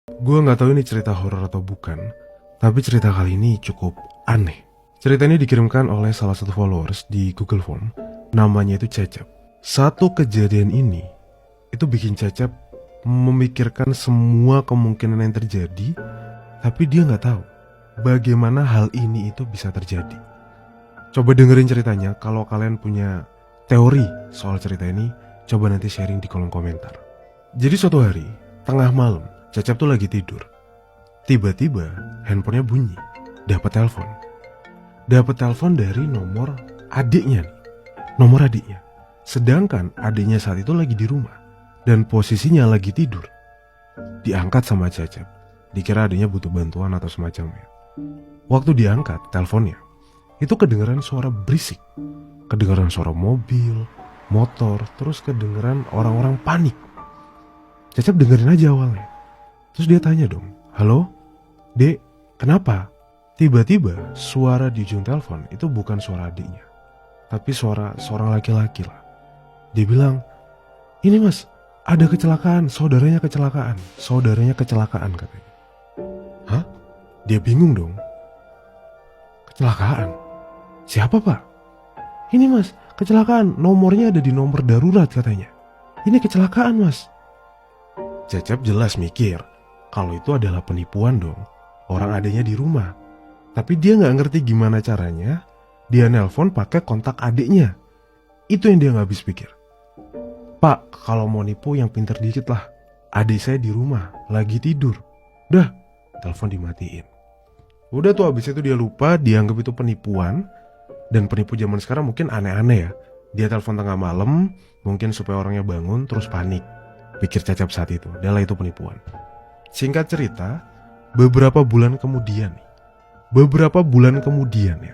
Gue nggak tahu ini cerita horor atau bukan, tapi cerita kali ini cukup aneh. Cerita ini dikirimkan oleh salah satu followers di Google Form, namanya itu Cecep. Satu kejadian ini, itu bikin Cecep memikirkan semua kemungkinan yang terjadi, tapi dia nggak tahu bagaimana hal ini itu bisa terjadi. Coba dengerin ceritanya, kalau kalian punya teori soal cerita ini, coba nanti sharing di kolom komentar. Jadi suatu hari, tengah malam, Cecep tuh lagi tidur. Tiba-tiba handphonenya bunyi, dapat telepon. Dapat telepon dari nomor adiknya nih. Nomor adiknya. Sedangkan adiknya saat itu lagi di rumah dan posisinya lagi tidur. Diangkat sama Cecep. Dikira adiknya butuh bantuan atau semacamnya. Waktu diangkat teleponnya, itu kedengeran suara berisik. Kedengeran suara mobil, motor, terus kedengeran orang-orang panik. Cecep dengerin aja awalnya. Terus dia tanya dong, "Halo, Dek, kenapa?" Tiba-tiba suara di ujung telepon itu bukan suara adiknya, tapi suara seorang laki-laki lah. Dia bilang, "Ini mas, ada kecelakaan, saudaranya kecelakaan, saudaranya kecelakaan," katanya. Hah? Dia bingung dong. Kecelakaan? Siapa pak? "Ini mas, kecelakaan, nomornya ada di nomor darurat," katanya. "Ini kecelakaan mas." Cecep jelas mikir kalau itu adalah penipuan dong. Orang adiknya di rumah. Tapi dia gak ngerti gimana caranya dia nelpon pakai kontak adiknya. Itu yang dia gak habis pikir. "Pak, kalau mau nipu yang pinter dikit lah. Adik saya di rumah, lagi tidur." Udah, telepon dimatiin. Udah tuh habis itu dia lupa, dianggap itu penipuan. Dan penipu zaman sekarang mungkin aneh-aneh ya. Dia telepon tengah malam, mungkin supaya orangnya bangun terus panik. Pikir Cecep saat itu, adalah itu penipuan. Singkat cerita, beberapa bulan kemudian ya,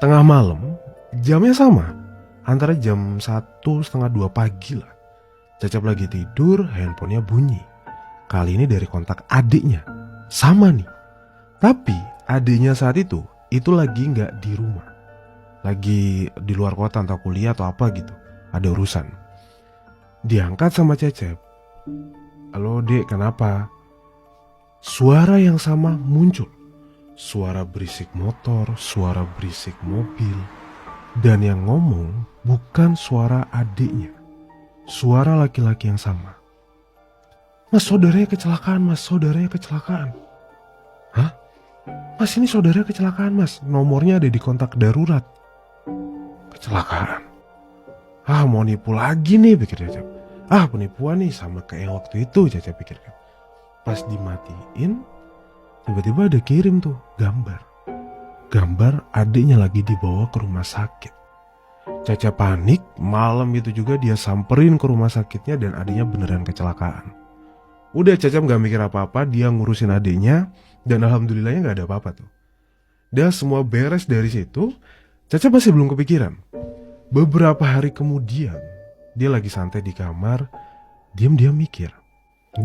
tengah malam, jamnya sama, antara jam 1 setengah 2 pagi lah. Cecep lagi tidur, handphonenya bunyi. Kali ini dari kontak adiknya. Sama nih. Tapi adiknya saat itu lagi gak di rumah. Lagi di luar kota, entah kuliah atau apa gitu. Ada urusan. Diangkat sama Cecep. "Halo dek, kenapa?" Suara yang sama muncul. Suara berisik motor, suara berisik mobil. Dan yang ngomong bukan suara adiknya. Suara laki-laki yang sama. "Mas, saudaranya kecelakaan mas, saudaranya kecelakaan." Hah? "Mas, ini saudaranya kecelakaan mas, nomornya ada di kontak darurat." Kecelakaan? Mau nipu lagi nih, pikir Cecep. Penipuan nih, sama kayak yang waktu itu, Cecep pikirkan. Pas dimatiin, tiba-tiba ada kirim tuh gambar adiknya lagi dibawa ke rumah sakit. Cecep panik, malam itu juga dia samperin ke rumah sakitnya dan adiknya beneran kecelakaan. Udah Cecep gak mikir apa-apa, dia ngurusin adiknya dan alhamdulillahnya gak ada apa-apa tuh. Dia semua beres dari situ, Cecep masih belum kepikiran. Beberapa hari kemudian, dia lagi santai di kamar, diam-diam mikir.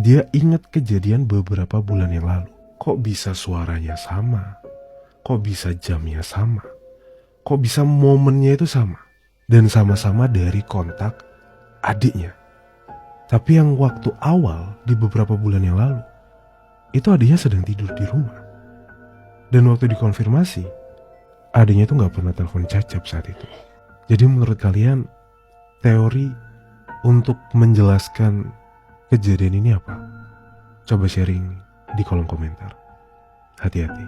Dia ingat kejadian beberapa bulan yang lalu. Kok bisa suaranya sama? Kok bisa jamnya sama? Kok bisa momennya itu sama? Dan sama-sama dari kontak adiknya. Tapi yang waktu awal di beberapa bulan yang lalu, itu adiknya sedang tidur di rumah. Dan waktu dikonfirmasi, adiknya itu gak pernah telepon Cecep saat itu. Jadi menurut kalian, teori untuk menjelaskan kejadian ini apa? Coba sharing di kolom komentar. Hati-hati.